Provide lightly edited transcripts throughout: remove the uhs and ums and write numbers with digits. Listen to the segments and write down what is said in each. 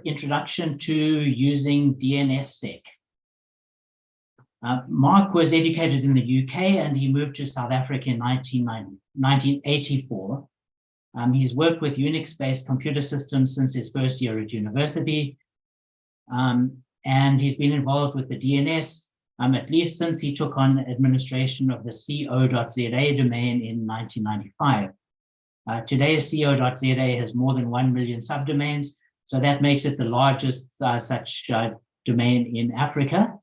introduction to using DNSSEC. Mark was educated in the UK and he moved to South Africa in 1984. He's worked with Unix-based computer systems since his first year at university. And he's been involved with the DNS at least since he took on administration of the co.za domain in 1995. Today, co.za has more than 1 million subdomains, so that makes it the largest such domain in Africa.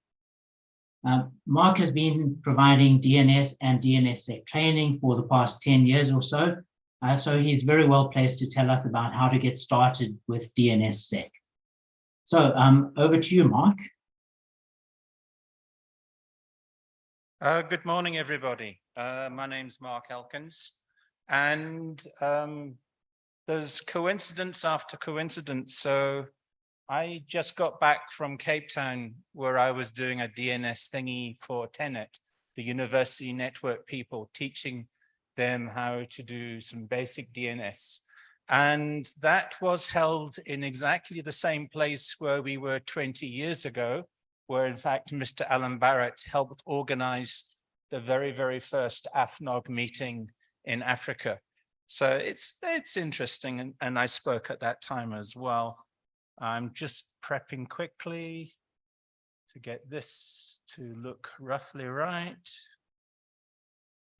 Mark has been providing DNS and DNSSEC training for the past 10 years or so, so he's very well placed to tell us about how to get started with DNSSEC. So over to you, Mark. Good morning, everybody. My name's Mark Elkins, and there's coincidence after coincidence. So I just got back from Cape Town, where I was doing a DNS thingy for Tenet, the university network people, teaching them how to do some basic DNS. And that was held in exactly the same place where we were 20 years ago, where in fact, Mr. Alan Barrett helped organize the very, very first AFNOG meeting in Africa. So it's interesting, and I spoke at that time as well. I'm just prepping quickly to get this to look roughly right.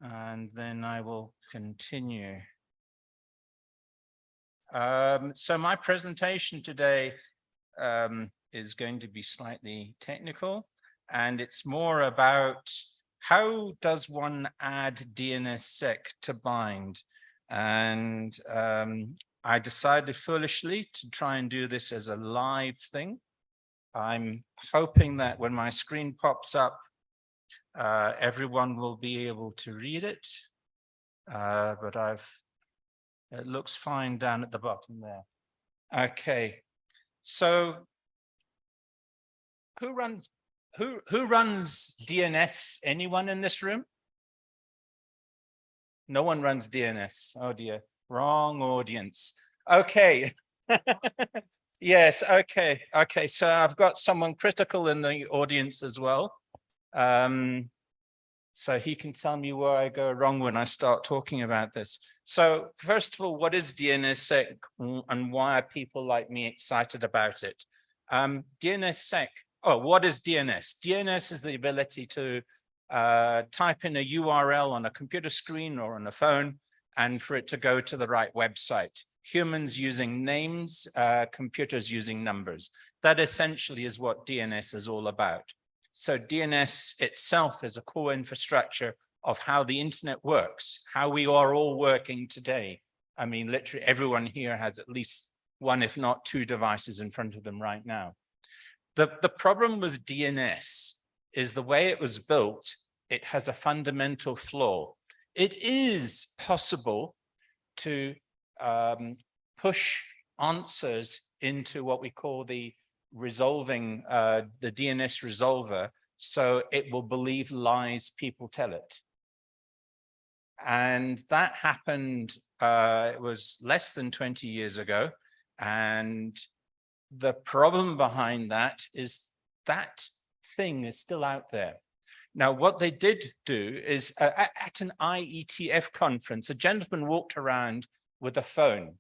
And then I will continue. So my presentation today is going to be slightly technical, and it's more about how does one add DNSSEC to bind. And I decided foolishly to try and do this as a live thing. I'm hoping that when my screen pops up, everyone will be able to read it, but it looks fine down at the bottom there. Okay, so who runs DNS? Anyone in this room? No one runs DNS. Oh dear, wrong audience. Okay. Yes, okay. So I've got someone critical in the audience as well. So he can tell me where I go wrong when I start talking about this. So first of all, what is DNSSEC and why are people like me excited about it? DNSSEC, what is DNS? DNS is the ability to type in a URL on a computer screen or on a phone and for it to go to the right website. Humans using names, computers using numbers. That essentially is what DNS is all about. So DNS itself is a core infrastructure of how the internet works, how we are all working today. I mean, literally everyone here has at least one, if not two devices in front of them right now. The problem with DNS is the way it was built, it has a fundamental flaw. It is possible to push answers into what we call the resolving, the DNS resolver, so it will believe lies people tell it. And that happened, it was less than 20 years ago. And the problem behind that is that thing is still out there. Now, what they did do is at an IETF conference, a gentleman walked around with a phone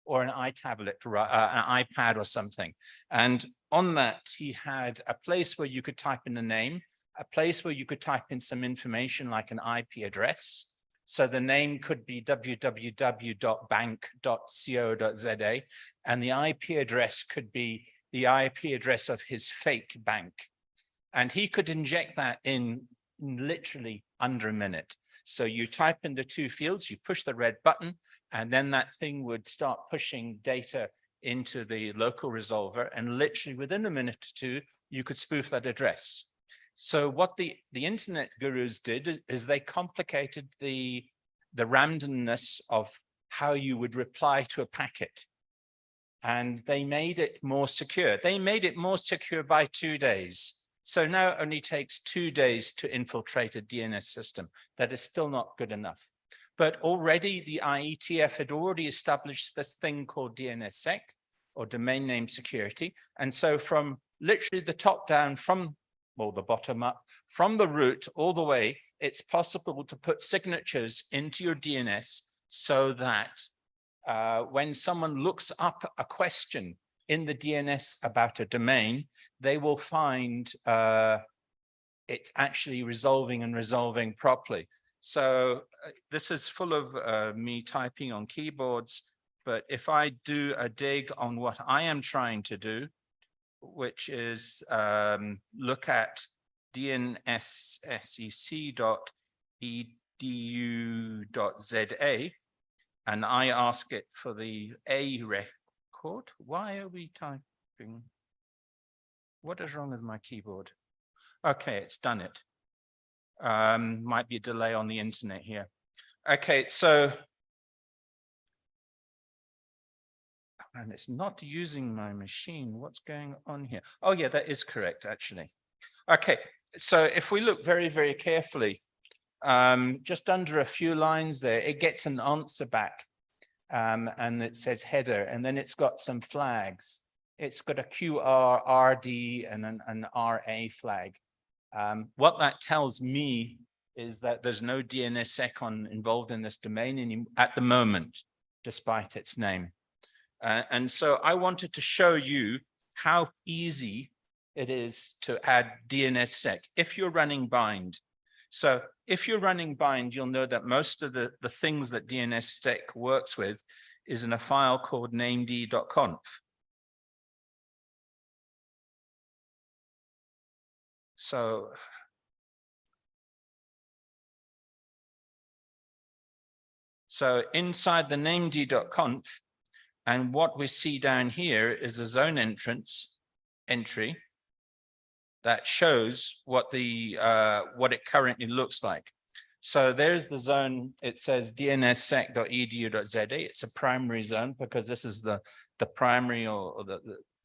or an iTablet, an iPad or something. And on that, he had a place where you could type in a name, a place where you could type in some information like an IP address. So the name could be www.bank.co.za, and the IP address could be the IP address of his fake bank. And he could inject that in literally under a minute. So you type in the two fields, you push the red button, and then that thing would start pushing data into the local resolver, and literally within a minute or two, you could spoof that address. So what the internet gurus did is they complicated the randomness of how you would reply to a packet, and they made it more secure. They made it more secure by 2 days. So now it only takes 2 days to infiltrate a DNS system. That is still not good enough. But already the IETF had already established this thing called DNSSEC, or domain name security. And so from literally the top down, from, well, the bottom up, from the root all the way, it's possible to put signatures into your DNS so that when someone looks up a question in the DNS about a domain, they will find it's actually resolving properly. So this is full of me typing on keyboards, but if I do a dig on what I am trying to do, which is look at DNSSEC.edu.za, and I ask it for the A record. Why are we typing? What is wrong with my keyboard? Okay, it's done it. Might be a delay on the internet here. Okay, so, and it's not using my machine. What's going on here? Oh yeah, that is correct actually. Okay, so if we look very, very carefully, just under a few lines there, it gets an answer back, and it says header, and then it's got some flags. It's got a QR, RD, and an RA flag. What that tells me is that there's no DNSSEC involved in this domain at the moment, despite its name. And so I wanted to show you how easy it is to add DNSSEC if you're running bind. So if you're running bind, you'll know that most of the things that DNSSEC works with is in a file called named.conf. So inside the named.conf, and what we see down here is a zone entry that shows what it currently looks like. So there's the zone. It says DNSSEC.edu.za. It's a primary zone because this is the primary or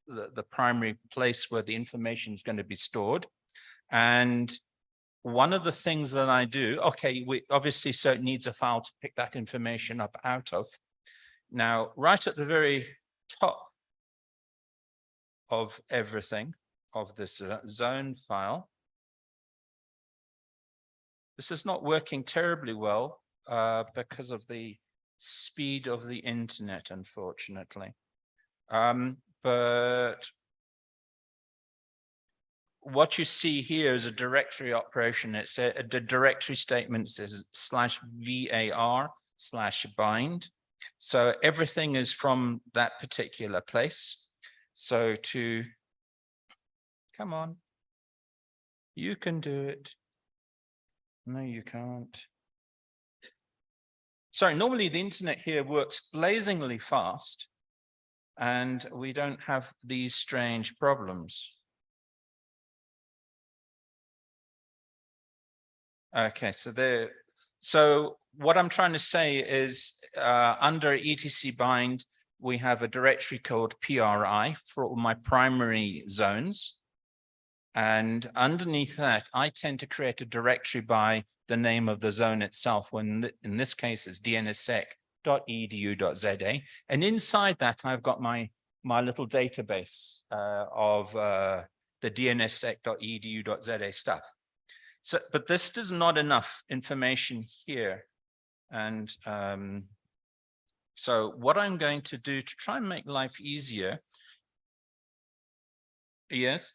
the primary place where the information is going to be stored. And one of the things that I do, okay, so it needs a file to pick that information up out of. Now, right at the very top of everything, of this zone file, this is not working terribly well because of the speed of the internet, unfortunately. But what you see here is a directory operation. It's the directory statement says /var/bind. So everything is from that particular place. So come on, you can do it. No, you can't. Sorry, normally the internet here works blazingly fast and we don't have these strange problems. Okay, so what I'm trying to say is under etc bind, we have a directory called PRI for all my primary zones. And underneath that, I tend to create a directory by the name of the zone itself, when in this case it's DNSSEC.edu.za. And inside that, I've got my little database of the DNSSEC.edu.za stuff. So, but this is not enough information here. And so what I'm going to do to try and make life easier, yes.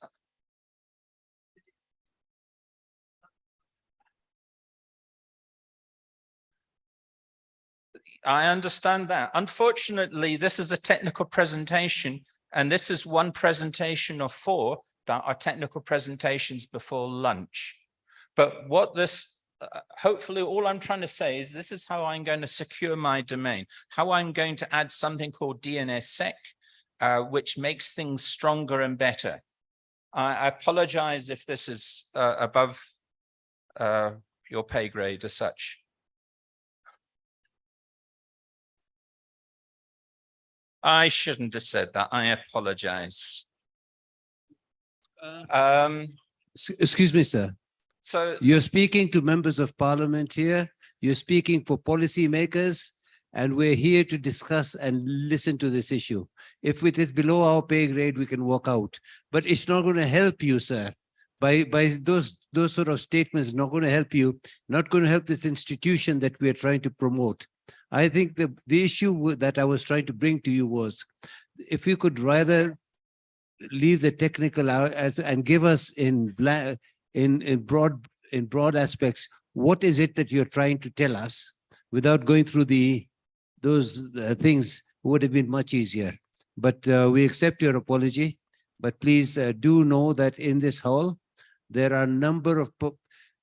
I understand that. Unfortunately, this is a technical presentation, and this is one presentation of 4 that are technical presentations before lunch. But what this, hopefully all I'm trying to say is this is how I'm going to secure my domain, how I'm going to add something called DNSSEC, which makes things stronger and better. I apologize if this is above your pay grade as such. I shouldn't have said that. I apologize. Excuse me, sir. So You're speaking to members of parliament here. You're speaking for policy makers. and we're here to discuss and listen to this issue. If it is below our pay grade, we can walk out, but it's not going to help you, sir. By those sort of statements, not going to help you, not going to help this institution that we are trying to promote. I think the issue that I was trying to bring to you was, if you could rather leave the technical out and give us in broad aspects, what is it that you're trying to tell us, without going through those things, would have been much easier. But we accept your apology. But please do know that in this hall, there are a number of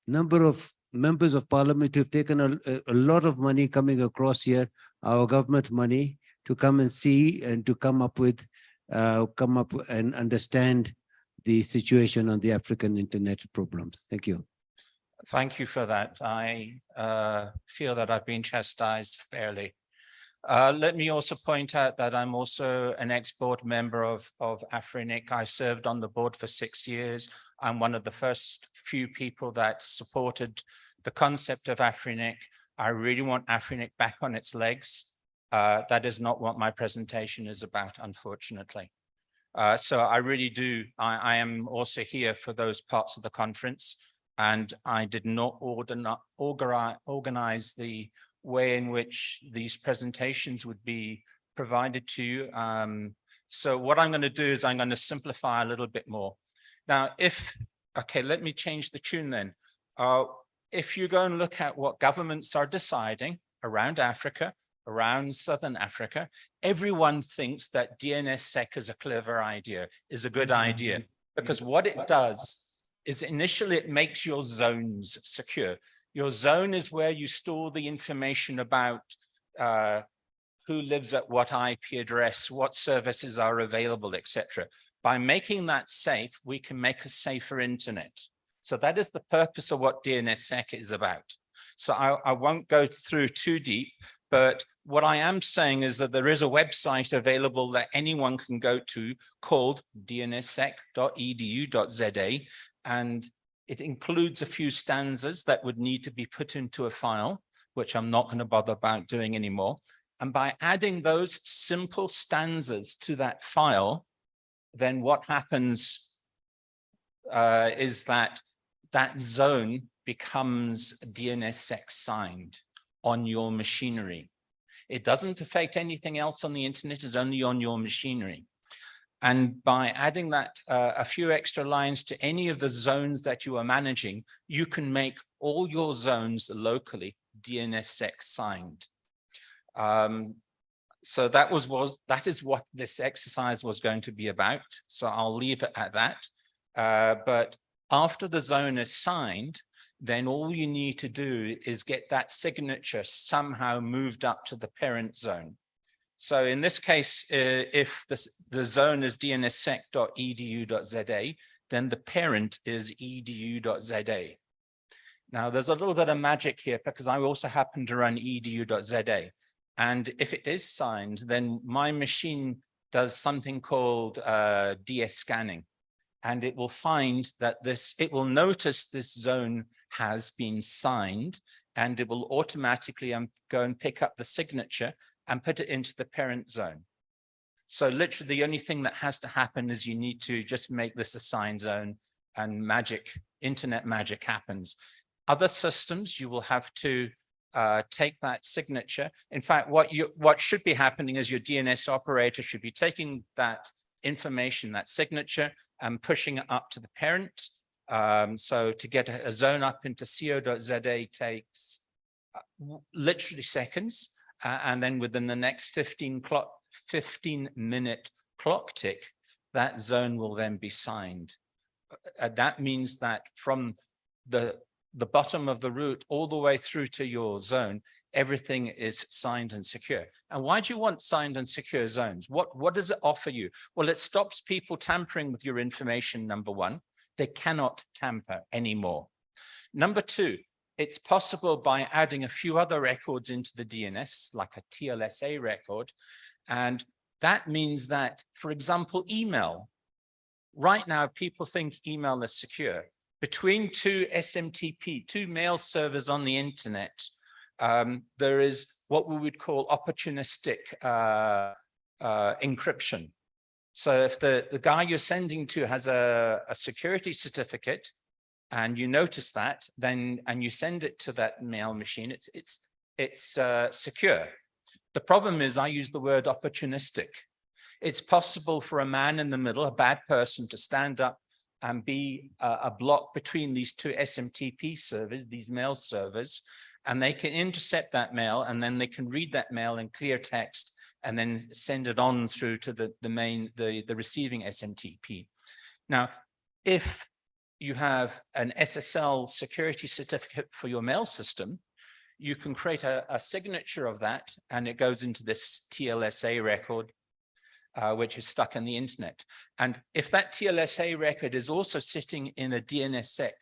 members of parliament who've taken a lot of money coming across here, our government money, to come and see and to come up and understand the situation on the African internet problems. Thank you. Thank you for that. I feel that I've been chastised fairly. Let me also point out that I'm also an ex-board member of Afrinic. I served on the board for 6 years. I'm one of the first few people that supported the concept of Afrinic. I really want Afrinic back on its legs. That is not what my presentation is about, unfortunately. So I really do. I am also here for those parts of the conference, and I did not organize the way in which these presentations would be provided to you. So what I'm going to do is I'm going to simplify a little bit more. Now, okay, let me change the tune then. If you go and look at what governments are deciding around Africa, around Southern Africa, everyone thinks that DNSSEC is a clever idea, is a good idea, because what it does is initially it makes your zones secure. Your zone is where you store the information about who lives at what IP address, what services are available, etc. By making that safe, we can make a safer internet. So that is the purpose of what DNSSEC is about. So I won't go through too deep, but what I am saying is that there is a website available that anyone can go to called dnssec.edu.za, and it includes a few stanzas that would need to be put into a file, which I'm not going to bother about doing anymore. And by adding those simple stanzas to that file, then what happens is that that zone becomes DNSSEC signed on your machinery. It doesn't affect anything else on the internet, it's only on your machinery. And by adding that a few extra lines to any of the zones that you are managing, you can make all your zones locally DNSSEC signed. So that is what this exercise was going to be about. So I'll leave it at that. But after the zone is signed, then all you need to do is get that signature somehow moved up to the parent zone. So in this case, if the zone is dnssec.edu.za, then the parent is edu.za. Now there's a little bit of magic here because I also happen to run edu.za. And if it is signed, then my machine does something called DS scanning. And it will find that it will notice this zone has been signed, and it will automatically go and pick up the signature and put it into the parent zone. So literally the only thing that has to happen is you need to just make this a signed zone, and magic, internet magic happens. Other systems, you will have to take that signature. In fact, what should be happening is your DNS operator should be taking that information, that signature, and pushing it up to the parent. So to get a zone up into co.za takes literally seconds. And then within the next 15-minute clock tick, that zone will then be signed. That means that from the bottom of the route all the way through to your zone, everything is signed and secure. And why do you want signed and secure zones? What does it offer you? Well, it stops people tampering with your information, number one. They cannot tamper anymore. Number two, it's possible by adding a few other records into the DNS, like a TLSA record. And that means that, for example, email. Right now, people think email is secure. Between two SMTP, two mail servers on the internet, there is what we would call opportunistic encryption. So if the guy you're sending to has a security certificate and you notice that, then and you send it to that mail machine, it's secure. The problem is I use the word opportunistic. It's possible for a man in the middle, a bad person, to stand up and be a block between these two SMTP servers, these mail servers, and they can intercept that mail, and then they can read that mail in clear text and then send it on through to the receiving SMTP. Now, if you have an SSL security certificate for your mail system, you can create a signature of that, and it goes into this TLSA record, which is stuck in the internet. And if that TLSA record is also sitting in a DNSSEC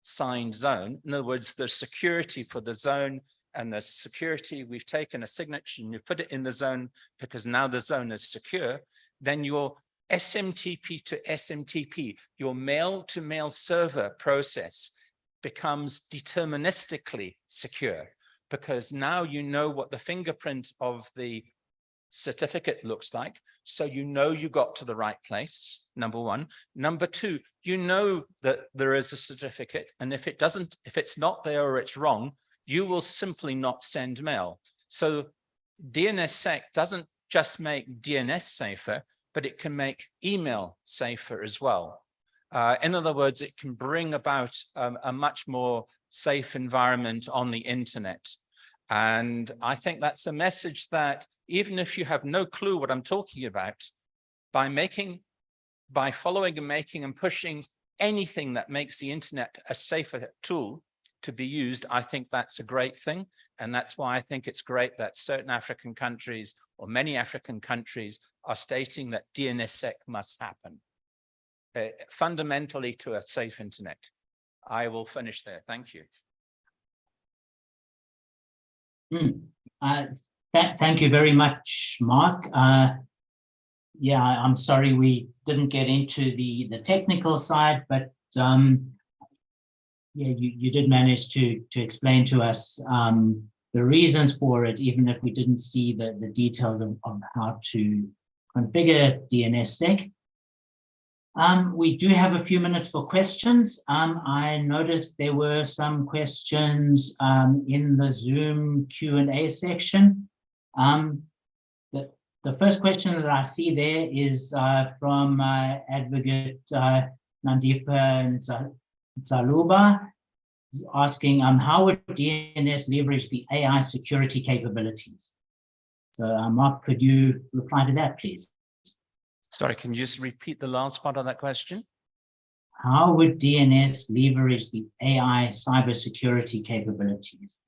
signed zone, in other words, the security for the zone and the security, we've taken a signature and you put it in the zone because now the zone is secure, then your SMTP to SMTP, your mail to mail server process becomes deterministically secure, because now you know what the fingerprint of the certificate looks like. So you know you got to the right place, number one. Number two, you know that there is a certificate, and if it's not there or it's wrong, you will simply not send mail. So DNSSEC doesn't just make DNS safer, but it can make email safer as well. In other words, it can bring about a much more safe environment on the internet. And I think that's a message that even if you have no clue what I'm talking about, by following and making and pushing anything that makes the internet a safer tool to be used, I think that's a great thing. And that's why I think it's great that certain African countries, or many African countries, are stating that DNSSEC must happen, fundamentally to a safe internet. I will finish there. Thank you. Thank you very much, Mark. Yeah, I'm sorry we didn't get into the technical side, but yeah, you did manage to explain to us the reasons for it, even if we didn't see the details of how to configure DNSSEC. We do have a few minutes for questions. I noticed there were some questions in the Zoom Q&A section. The first question that I see there is from Advocate Nandipa Zaluba, asking how would DNS leverage the AI security capabilities? So Mark, could you reply to that, please? Sorry, can you just repeat the last part of that question? How would DNS leverage the AI cybersecurity capabilities?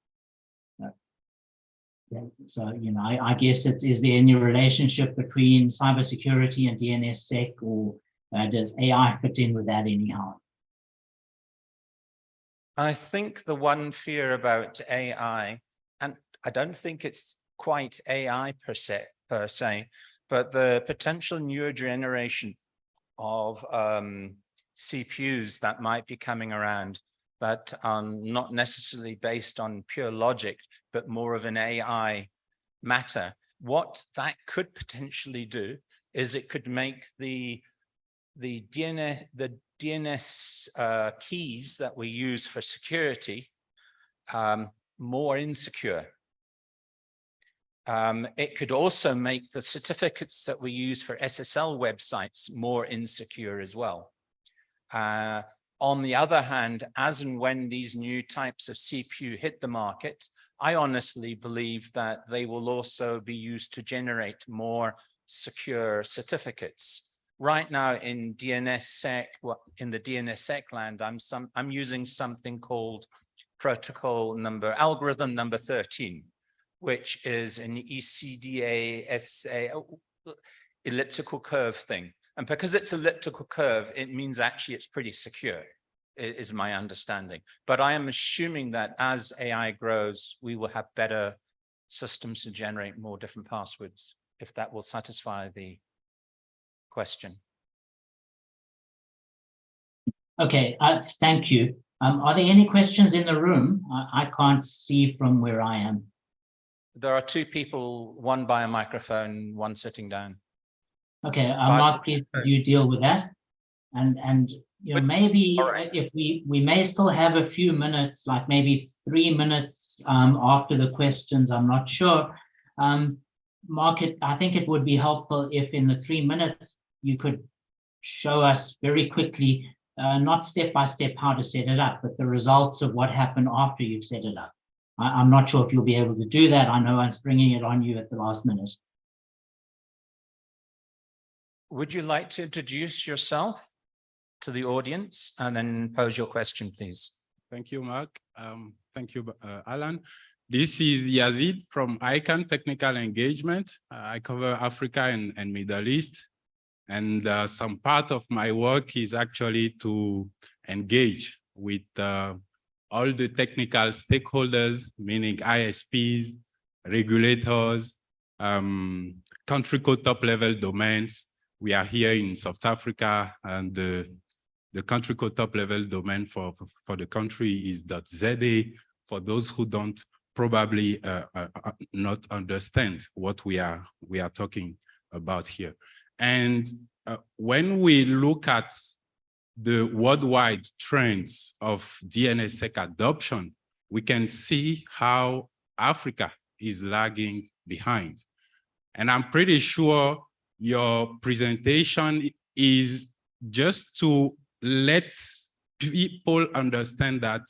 So, you know, I guess is there any relationship between cybersecurity and DNSSEC, or does AI fit in with that anyhow? I think the one fear about AI, and I don't think it's quite AI per se, but the potential newer generation of CPUs that might be coming around that are not necessarily based on pure logic, but more of an AI matter. What that could potentially do is it could make the DNS keys that we use for security more insecure. It could also make the certificates that we use for SSL websites more insecure as well. On the other hand, as and when these new types of CPU hit the market, I honestly believe that they will also be used to generate more secure certificates. Right now in DNSSEC, in the DNSSEC land, I'm using something called algorithm number 13, which is an ECDA elliptical curve thing. And because it's elliptical curve, it means actually it's pretty secure, is my understanding. But I am assuming that as AI grows, we will have better systems to generate more different passwords, if that will satisfy the question. Okay, thank you. Are there any questions in the room? I can't see from where I am. There are two people, one by a microphone, one sitting down. Okay, Mark, please could you deal with that? And you know, But- maybe all right. if we may still have a few minutes, like maybe 3 minutes after the questions, I'm not sure. Mark, I think it would be helpful if in the 3 minutes you could show us very quickly, not step by step how to set it up, but the results of what happened after you've set it up. I'm not sure if you'll be able to do that. I know I'm springing it on you at the last minute. Would you like to introduce yourself to the audience and then pose your question, please? Thank you, Mark. Thank you, Alan. This is Yazid from ICANN Technical Engagement. I cover Africa and Middle East. And some part of my work is actually to engage with all the technical stakeholders, meaning ISPs, regulators, country code top level domains. We are here in South Africa, and the country code top level domain for the country is .za. For those who don't probably not understand what we are talking about here. And when we look at the worldwide trends of DNSSEC adoption, we can see how Africa is lagging behind. And I'm pretty sure your presentation is just to let people understand that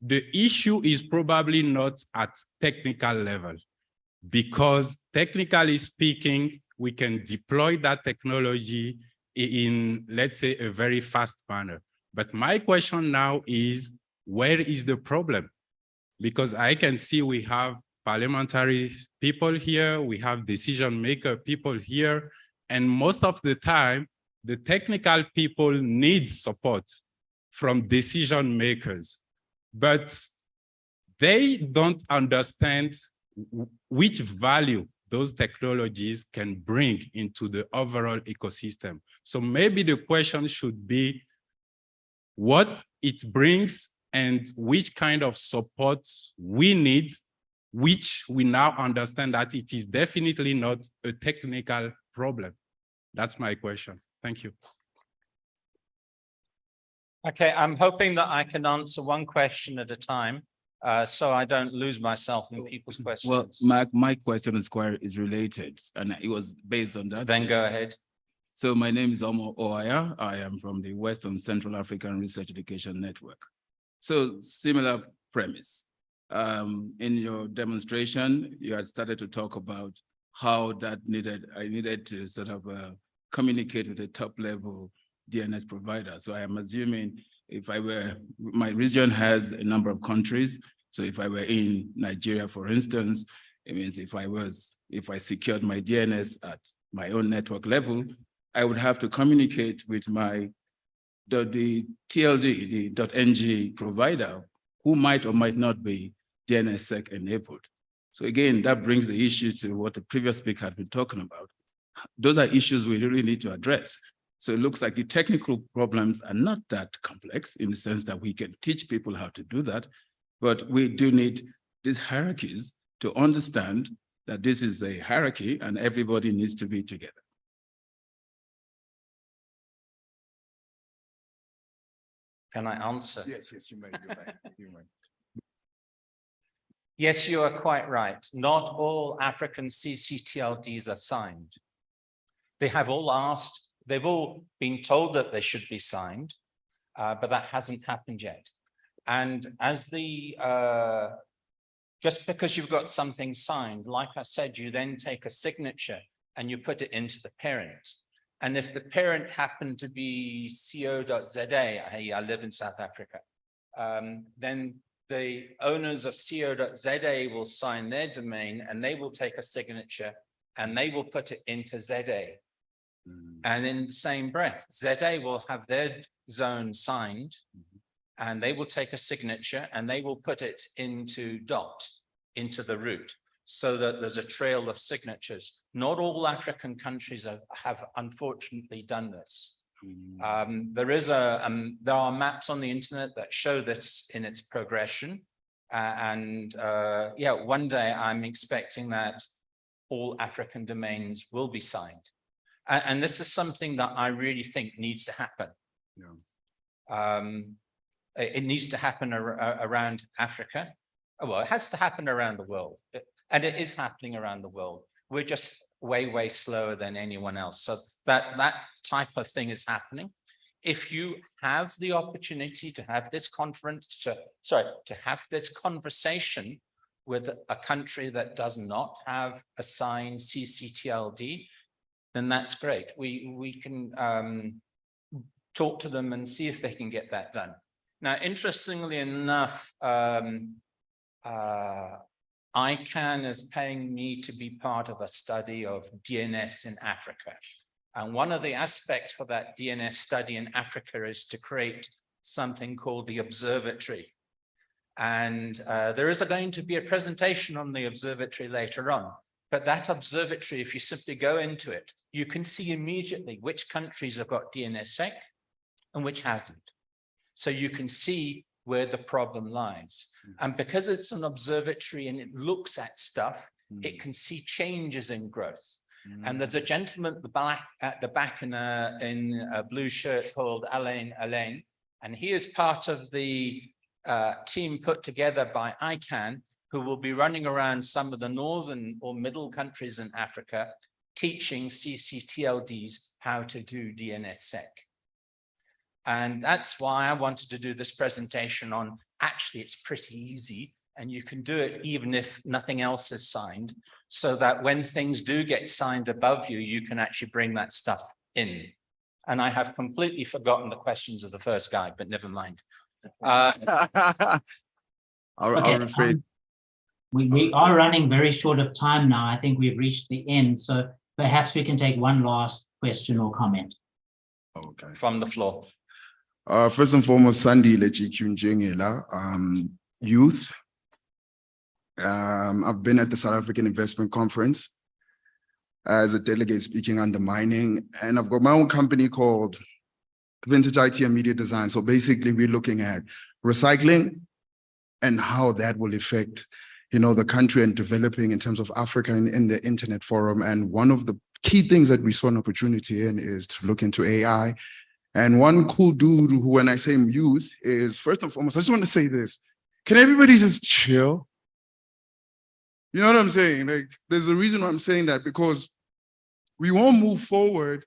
the issue is probably not at technical level, because technically speaking, we can deploy that technology in, let's say, a very fast manner. But my question now is, where is the problem? Because I can see we have parliamentary people here, we have decision maker people here, and most of the time, the technical people need support from decision makers, but they don't understand which value those technologies can bring into the overall ecosystem. So maybe the question should be what it brings and which kind of support we need, which we now understand that it is definitely not a technical problem. That's my question. Thank you. Okay, I'm hoping that I can answer one question at a time, so I don't lose myself in people's questions. Well, Mark, my question is related, and it was based on that. Then go ahead. So my name is Omo Oaya. I am from the Western Central African Research Education Network. So similar premise. In your demonstration, you had started to talk about how that I needed to sort of communicate with a top level DNS provider. So I am assuming if I were, my region has a number of countries. So if I were in Nigeria, for instance, it means if I secured my DNS at my own network level, I would have to communicate with the TLD, the .ng provider, who might or might not be DNSSEC enabled. So again, that brings the issue to what the previous speaker had been talking about. Those are issues we really need to address. So it looks like the technical problems are not that complex in the sense that we can teach people how to do that, but we do need these hierarchies to understand that this is a hierarchy and everybody needs to be together. Can I answer? Yes, you may. You may. Yes, you are quite right. Not all African CCTLDs are signed. They have all asked, they've all been told that they should be signed, but that hasn't happened yet. And as just because you've got something signed, like I said, you then take a signature and you put it into the parent. And if the parent happened to be co.za, I live in South Africa, then the owners of co.za will sign their domain and they will take a signature and they will put it into ZA. And in the same breath, ZA will have their zone signed and they will take a signature and they will put it into into the root, so that there's a trail of signatures. Not all African countries have unfortunately done this. There are maps on the internet that show this in its progression. Yeah, one day I'm expecting that all African domains will be signed. And this is something that I really think needs to happen. Yeah. It needs to happen around Africa. Well, it has to happen around the world. And it is happening around the world. We're just way slower than anyone else. So that type of thing is happening. If you have the opportunity to have this to have this conversation with a country that does not have a signed CCTLD, then that's great. We can talk to them and see if they can get that done. Now, interestingly enough, ICANN is paying me to be part of a study of DNS in Africa. And one of the aspects for that DNS study in Africa is to create something called the observatory. And there is going to be a presentation on the observatory later on. But that observatory, if you simply go into it, you can see immediately which countries have got DNSSEC and which hasn't. So you can see where the problem lies. And because it's an observatory and it looks at stuff, it can see changes in growth. And there's a gentleman at the back in a blue shirt called Alain, and he is part of the team put together by ICANN, who will be running around some of the northern or middle countries in Africa, teaching CCTLDs how to do DNSSEC. And that's why I wanted to do this presentation on, actually, it's pretty easy, and you can do it even if nothing else is signed, so that when things do get signed above you, you can actually bring that stuff in. And I have completely forgotten the questions of the first guy, but never mind. I'll rephrase. We are running very short of time now. I think we've reached the end. So perhaps we can take one last question or comment. Okay. From the floor. First and foremost, Sandy Lechikyunjengela, youth. I've been at the South African Investment Conference as a delegate speaking under mining, and I've got my own company called Vintage IT and Media Design. So basically, we're looking at recycling and how that will affect, the country and developing in terms of Africa in the Internet Forum. And one of the key things that we saw an opportunity in is to look into AI. And one cool dude who, when I say youth, is first and foremost, I just want to say this. Can everybody just chill? You know what I'm saying? Like, there's a reason why I'm saying that, because we won't move forward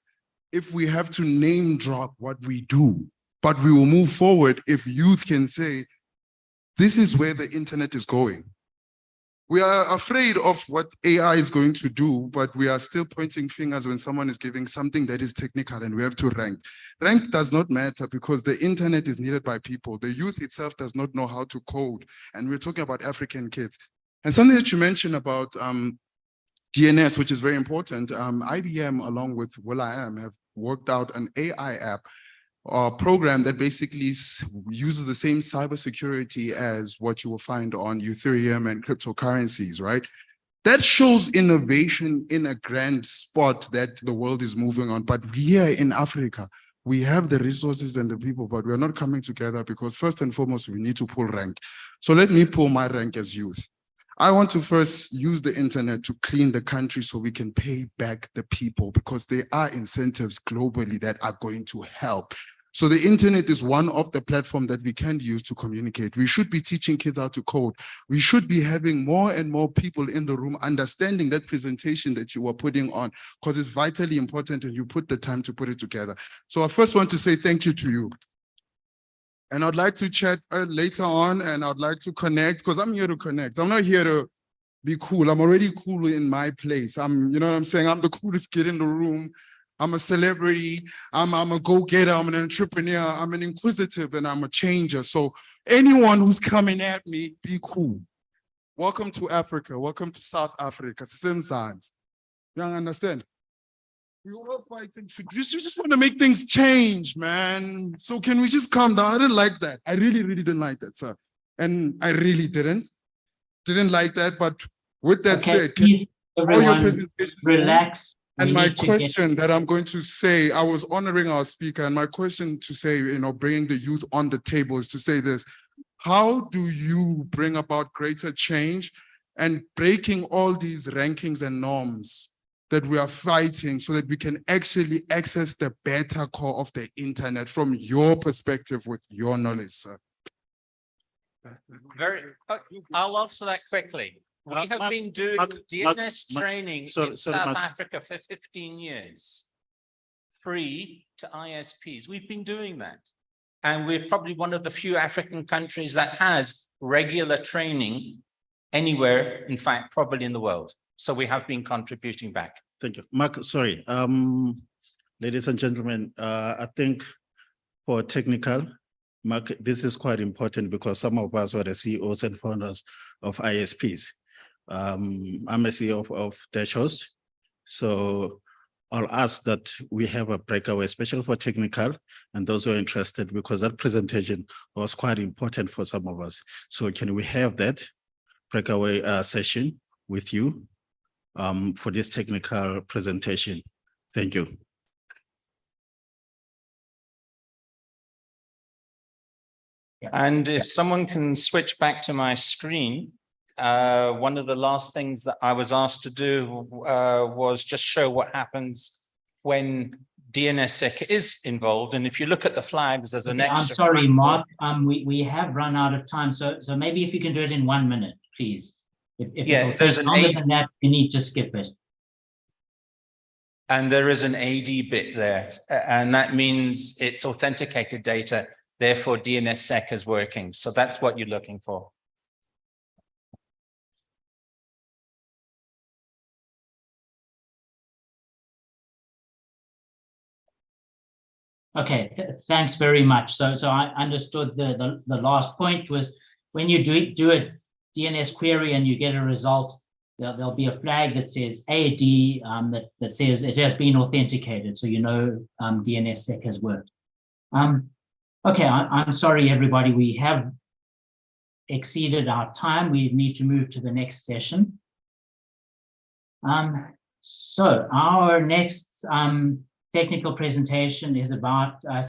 if we have to name drop what we do, but we will move forward if youth can say, this is where the internet is going. We are afraid of what AI is going to do, but we are still pointing fingers when someone is giving something that is technical and we have to rank. Rank does not matter because the internet is needed by people. The youth itself does not know how to code. And we're talking about African kids. And something that you mentioned about DNS, which is very important, IBM, along with will.i.am, have worked out an AI app program that basically uses the same cybersecurity as what you will find on Ethereum and cryptocurrencies, right? That shows innovation in a grand spot that the world is moving on. But here in Africa, we have the resources and the people, but we're not coming together because first and foremost, we need to pull rank. So let me pull my rank as youth. I want to first use the internet to clean the country so we can pay back the people, because there are incentives globally that are going to help. So the internet is one of the platforms that we can use to communicate. We should be teaching kids how to code. We should be having more and more people in the room understanding that presentation that you were putting on, because it's vitally important and you put the time to put it together. So I first want to say thank you to you. And I'd like to chat later on, and I'd like to connect, because I'm here to connect. I'm not here to be cool. I'm already cool in my place. You know what I'm saying? I'm the coolest kid in the room. I'm a celebrity. I'm a go-getter. I'm an entrepreneur. I'm an inquisitive, and I'm a changer. So anyone who's coming at me, be cool. Welcome to Africa. Welcome to South Africa. Same sides. You understand? We all fighting. You just want to make things change, man. So can we just calm down? I didn't like that. I really, really didn't like that, sir. And I really didn't like that. But with that said, please, everyone, your presentations, relax. And my need to get- question that I'm going to say, I was honoring our speaker, and my question to say, bringing the youth on the table is to say this: how do you bring about greater change and breaking all these rankings and norms that we are fighting so that we can actually access the better core of the internet from your perspective with your knowledge, sir? I'll answer that quickly. We have Mark- been doing DNS training in sorry, South Mark. Africa for 15 years, free to ISPs. We've been doing that. And we're probably one of the few African countries that has regular training anywhere, in fact, probably in the world. So we have been contributing back. Thank you. Mark, sorry. Ladies and gentlemen, I think for technical, Mark, this is quite important because some of us were the CEOs and founders of ISPs. I'm a CEO of Dashhost. So I'll ask that we have a breakaway, especially for technical and those who are interested, because that presentation was quite important for some of us. So can we have that breakaway session with you for this technical presentation? Thank you. And if someone can switch back to my screen, one of the last things that I was asked to do was just show what happens when DNSSEC is involved. And if you look at the flags, there's an Okay, I'm extra. sorry, Mark, we have run out of time, so maybe if you can do it in 1 minute, please. If Yeah, it'll there's take an longer A- than that, you need to skip it. And there is an AD bit there, and that means it's authenticated data. Therefore, DNSSEC is working. So that's what you're looking for. Okay, thanks very much. So I understood the last point was when you do a DNS query and you get a result, there'll be a flag that says AD that says it has been authenticated. So DNSSEC has worked. Okay, I'm sorry, everybody. We have exceeded our time. We need to move to the next session. So our next technical presentation is about